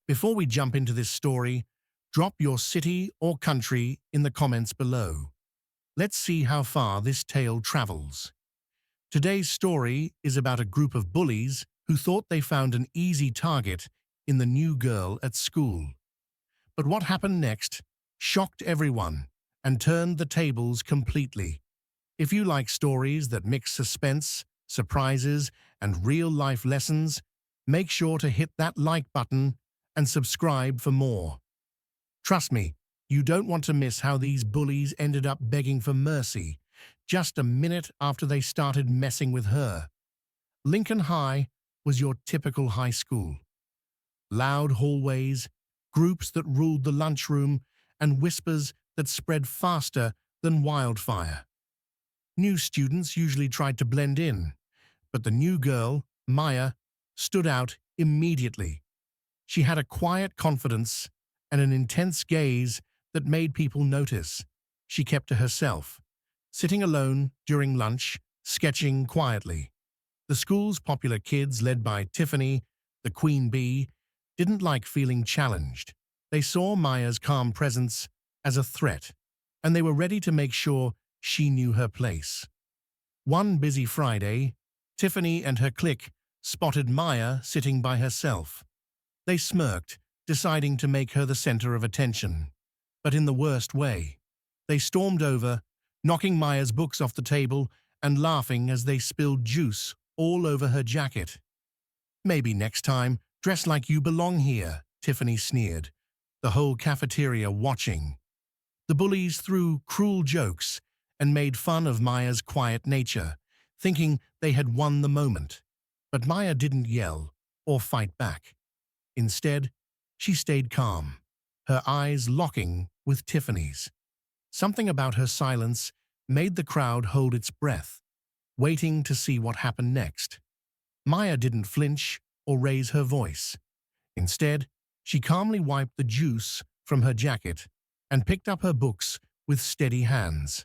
Before we jump into this story, drop your city or country in the comments below. Let's see how far this tale travels. Today's story is about a group of bullies who thought they found an easy target in the new girl at school. But what happened next shocked everyone and turned the tables completely. If you like stories that mix suspense, surprises, and real-life lessons, make sure to hit that like button and subscribe for more. Trust me, you don't want to miss how these bullies ended up begging for mercy just a minute after they started messing with her. Lincoln High was your typical high school. Loud hallways, groups that ruled the lunchroom, and whispers that spread faster than wildfire. New students usually tried to blend in, but the new girl, Maya, stood out immediately. She had a quiet confidence and an intense gaze that made people notice. She kept to herself, sitting alone during lunch, sketching quietly. The school's popular kids, led by Tiffany, the queen bee, didn't like feeling challenged. They saw Maya's calm presence as a threat, and they were ready to make sure she knew her place. One busy Friday, Tiffany and her clique spotted Maya sitting by herself. They smirked, deciding to make her the center of attention. But in the worst way. They stormed over, knocking Maya's books off the table and laughing as they spilled juice all over her jacket. "Maybe next time, dress like you belong here," Tiffany sneered, the whole cafeteria watching. The bullies threw cruel jokes and made fun of Maya's quiet nature, thinking they had won the moment. But Maya didn't yell or fight back. Instead, she stayed calm, her eyes locking with Tiffany's. Something about her silence made the crowd hold its breath, waiting to see what happened next. Maya didn't flinch or raise her voice. Instead, she calmly wiped the juice from her jacket and picked up her books with steady hands.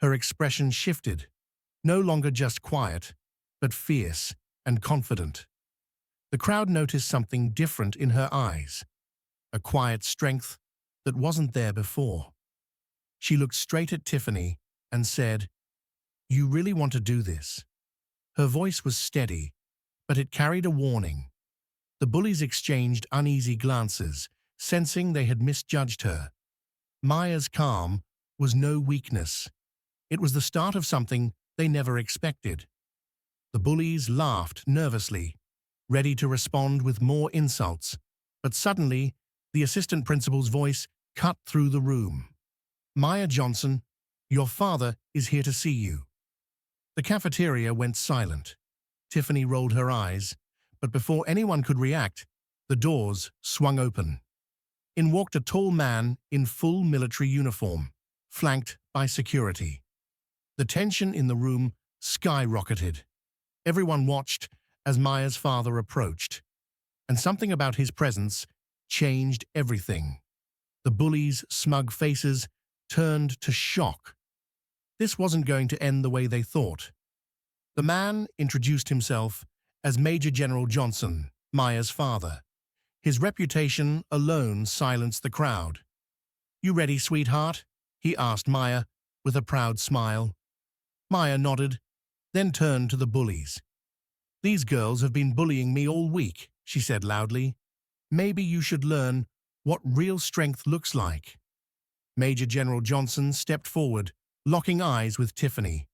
Her expression shifted, no longer just quiet, but fierce and confident. The crowd noticed something different in her eyes, a quiet strength that wasn't there before. She looked straight at Tiffany and said, "You really want to do this?" Her voice was steady, but it carried a warning. The bullies exchanged uneasy glances, sensing they had misjudged her. Maya's calm was no weakness. It was the start of something they never expected. The bullies laughed nervously, ready to respond with more insults, but suddenly, the assistant principal's voice cut through the room. "Maya Johnson, your father is here to see you." The cafeteria went silent. Tiffany rolled her eyes, but before anyone could react, the doors swung open. In walked a tall man in full military uniform, flanked by security. The tension in the room skyrocketed. Everyone watched as Maya's father approached, and something about his presence changed everything. The bullies' smug faces turned to shock. This wasn't going to end the way they thought. The man introduced himself as Major General Johnson, Maya's father. His reputation alone silenced the crowd. "You ready, sweetheart?" he asked Maya with a proud smile. Maya nodded, then turned to the bullies. "These girls have been bullying me all week," she said loudly. "Maybe you should learn what real strength looks like." Major General Johnson stepped forward, locking eyes with Tiffany.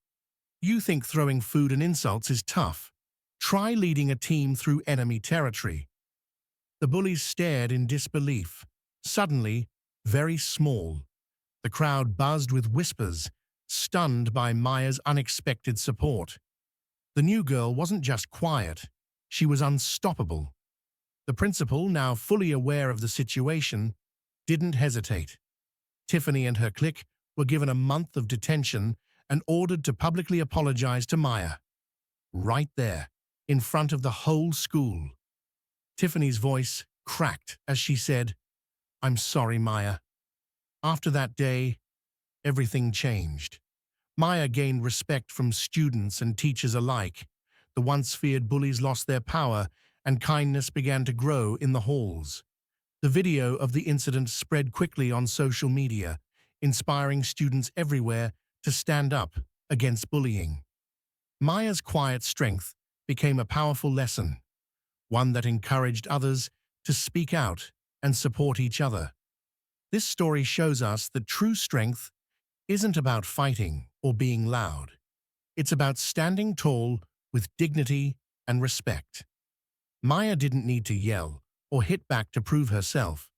"You think throwing food and insults is tough. Try leading a team through enemy territory." The bullies stared in disbelief. Suddenly, very small. The crowd buzzed with whispers, stunned by Maya's unexpected support. The new girl wasn't just quiet, she was unstoppable. The principal, now fully aware of the situation, didn't hesitate. Tiffany and her clique were given a month of detention and ordered to publicly apologize to Maya. Right there, in front of the whole school. Tiffany's voice cracked as she said, "I'm sorry, Maya." After that day, everything changed. Maya gained respect from students and teachers alike. The once feared bullies lost their power, and kindness began to grow in the halls. The video of the incident spread quickly on social media, inspiring students everywhere to stand up against bullying. Maya's quiet strength became a powerful lesson, one that encouraged others to speak out and support each other. This story shows us that true strength isn't about fighting or being loud. It's about standing tall with dignity and respect. Maya didn't need to yell or hit back to prove herself.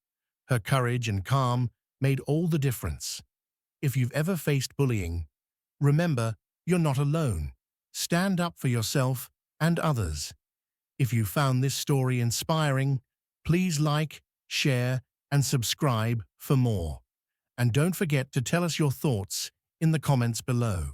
Her courage and calm made all the difference. If you've ever faced bullying, remember, you're not alone. Stand up for yourself and others. If you found this story inspiring, please like, share, and subscribe for more. And don't forget to tell us your thoughts in the comments below.